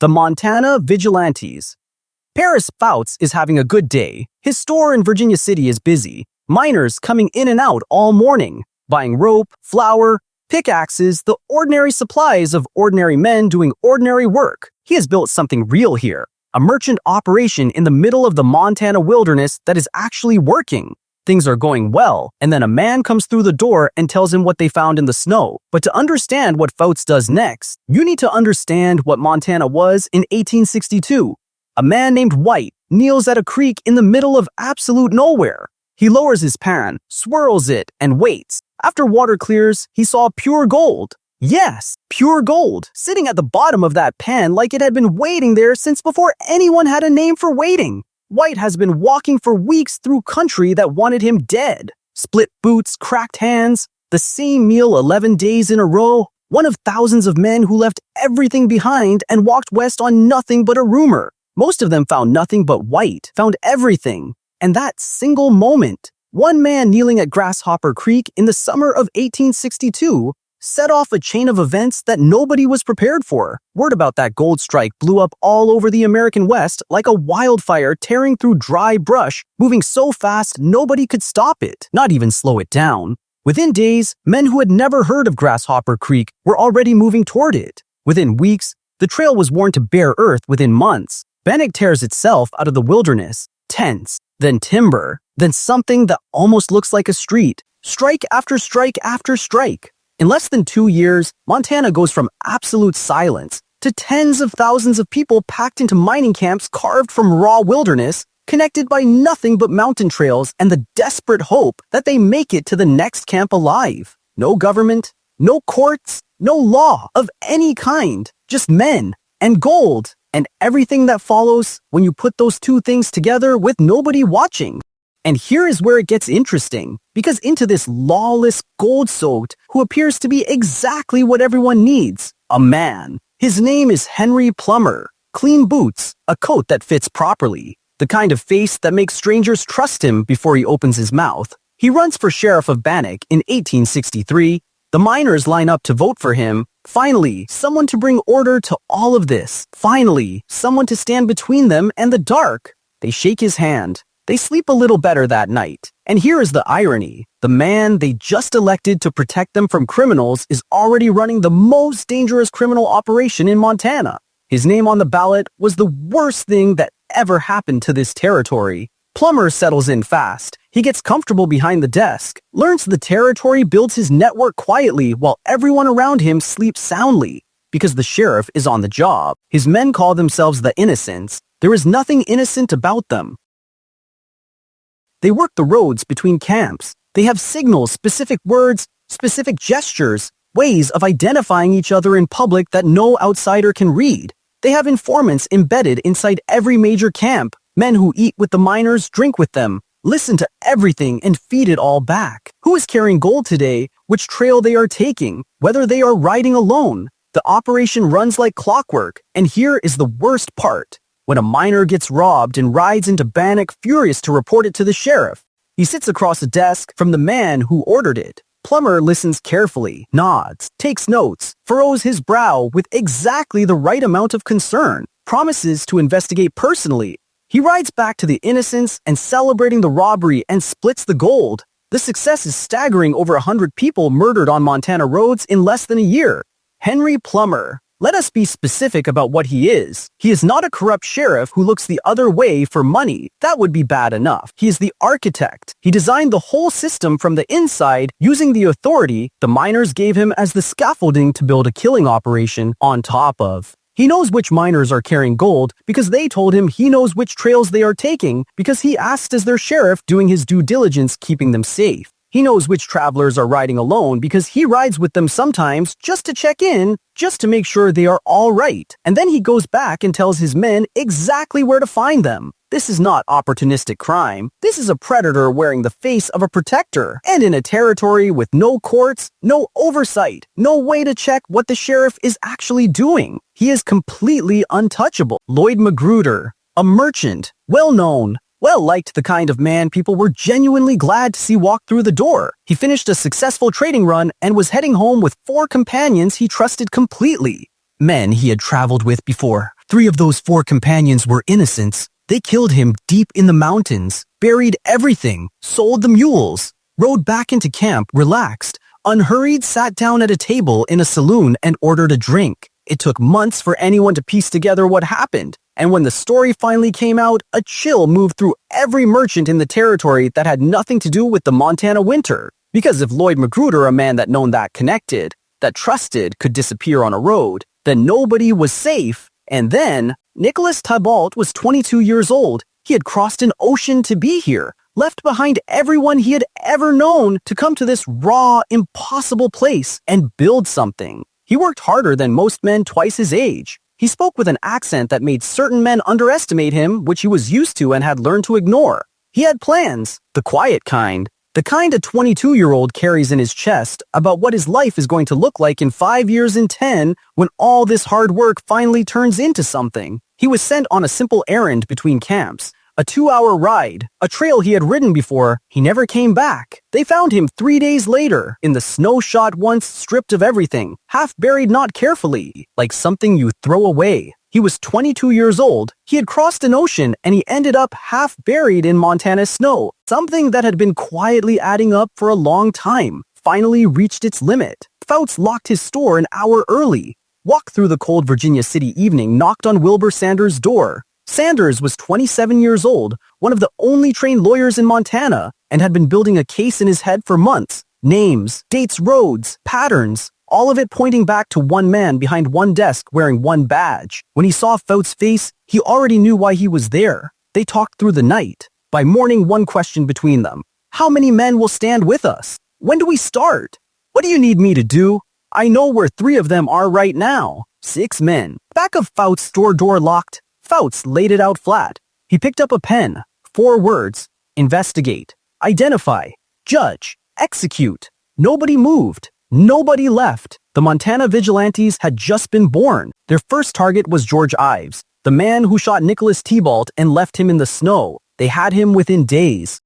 The Montana Vigilantes. Paris Pfouts is having a good day. His store in Virginia City is busy. Miners coming in and out all morning, buying rope, flour, pickaxes, the ordinary supplies of ordinary men doing ordinary work. He has built something real here, a merchant operation in the middle of the Montana wilderness that is actually working. Things are going well, and then a man comes through the door and tells him what they found in the snow. But to understand what Pfouts does next, you need to understand what Montana was in 1862. A man named White kneels at a creek in the middle of absolute nowhere. He lowers his pan, swirls it, and waits. After water clears, he saw pure gold. Yes, pure gold, sitting at the bottom of that pan like it had been waiting there since before anyone had a name for waiting. White has been walking for weeks through country that wanted him dead. Split boots, cracked hands, the same meal 11 days in a row. One of thousands of men who left everything behind and walked west on nothing but a rumor. Most of them found nothing but White, found everything. And that single moment, one man kneeling at Grasshopper Creek in the summer of 1862 set off a chain of events that nobody was prepared for. Word about that gold strike blew up all over the American West like a wildfire tearing through dry brush, moving so fast nobody could stop it, not even slow it down. Within days, men who had never heard of Grasshopper Creek were already moving toward it. Within weeks, the trail was worn to bare earth within months. Bannack tears itself out of the wilderness, tents, then timber, then something that almost looks like a street. Strike after strike after strike. In less than 2 years, Montana goes from absolute silence to tens of thousands of people packed into mining camps carved from raw wilderness, connected by nothing but mountain trails and the desperate hope that they make it to the next camp alive. No government, no courts, no law of any kind, just men and gold and everything that follows when you put those two things together with nobody watching. And here is where it gets interesting, because into this lawless gold-soaked who appears to be exactly what everyone needs, a man. His name is Henry Plummer. Clean boots, a coat that fits properly, the kind of face that makes strangers trust him before he opens his mouth. He runs for sheriff of Bannack in 1863. The miners line up to vote for him. Finally, someone to bring order to all of this. Finally, someone to stand between them and the dark. They shake his hand. They sleep a little better that night. And here is the irony. The man they just elected to protect them from criminals is already running the most dangerous criminal operation in Montana. His name on the ballot was the worst thing that ever happened to this territory. Plummer settles in fast. He gets comfortable behind the desk, learns the territory, builds his network quietly while everyone around him sleeps soundly. Because the sheriff is on the job. His men call themselves the Innocents. There is nothing innocent about them. They work the roads between camps. They have signals, specific words, specific gestures, ways of identifying each other in public that no outsider can read. They have informants embedded inside every major camp, men who eat with the miners, drink with them, listen to everything and feed it all back. Who is carrying gold today, which trail they are taking, whether they are riding alone. The operation runs like clockwork, and here is the worst part. When a miner gets robbed and rides into Bannack furious to report it to the sheriff, he sits across a desk from the man who ordered it. Plummer listens carefully, nods, takes notes, furrows his brow with exactly the right amount of concern, promises to investigate personally. He rides back to the Innocents and celebrating the robbery and splits the gold. The success is staggering. Over 100 people murdered on Montana roads in less than a year. Henry Plummer. Let us be specific about what he is. He is not a corrupt sheriff who looks the other way for money. That would be bad enough. He is the architect. He designed the whole system from the inside using the authority the miners gave him as the scaffolding to build a killing operation on top of. He knows which miners are carrying gold because they told him. He knows which trails they are taking because he asked as their sheriff, doing his due diligence, keeping them safe. He knows which travelers are riding alone because he rides with them sometimes just to check in, just to make sure they are all right. And then he goes back and tells his men exactly where to find them. This is not opportunistic crime. This is a predator wearing the face of a protector. And in a territory with no courts, no oversight, no way to check what the sheriff is actually doing. He is completely untouchable. Lloyd Magruder, a merchant, well-known, well-liked, the kind of man people were genuinely glad to see walk through the door. He finished a successful trading run and was heading home with 4 companions he trusted completely. men he had traveled with before. 3 of those 4 companions were innocents. They killed him deep in the mountains, buried everything, sold the mules, rode back into camp, relaxed, unhurried, sat down at a table in a saloon and ordered a drink. It took months for anyone to piece together what happened, and when the story finally came out, a chill moved through every merchant in the territory that had nothing to do with the Montana winter. Because if Lloyd Magruder, a man that known that connected, that trusted, could disappear on a road, then nobody was safe. And then, Nicholas Tbalt was 22 years old. He had crossed an ocean to be here, left behind everyone he had ever known to come to this raw, impossible place and build something. He worked harder than most men twice his age. He spoke with an accent that made certain men underestimate him, which he was used to and had learned to ignore. He had plans, the quiet kind, the kind a 22-year-old carries in his chest about what his life is going to look like in 5 years and 10 when all this hard work finally turns into something. He was sent on a simple errand between camps, a 2-hour ride, a trail he had ridden before. He never came back. They found him 3 days later, in the snow shot once, stripped of everything, half buried not carefully, like something you throw away. He was 22 years old, he had crossed an ocean, and he ended up half buried in Montana's snow. Something that had been quietly adding up for a long time finally reached its limit. Pfouts locked his store an hour early, walked through the cold Virginia City evening, knocked on Wilbur Sanders' door. Sanders was 27 years old, one of the only trained lawyers in Montana, and had been building a case in his head for months. Names, dates, roads, patterns, all of it pointing back to one man behind one desk wearing one badge. When he saw Pfouts' face, he already knew why he was there. They talked through the night. By morning, one question between them: how many men will stand with us? When do we start? What do you need me to do? I know where 3 of them are right now. 6 men. Back of Pfouts' store door locked. Pfouts laid it out flat. He picked up a pen. 4 words: investigate, identify, judge, execute. Nobody moved. Nobody left. The Montana Vigilantes had just been born. Their first target was George Ives, the man who shot Nicholas Tbalt and left him in the snow. They had him within days.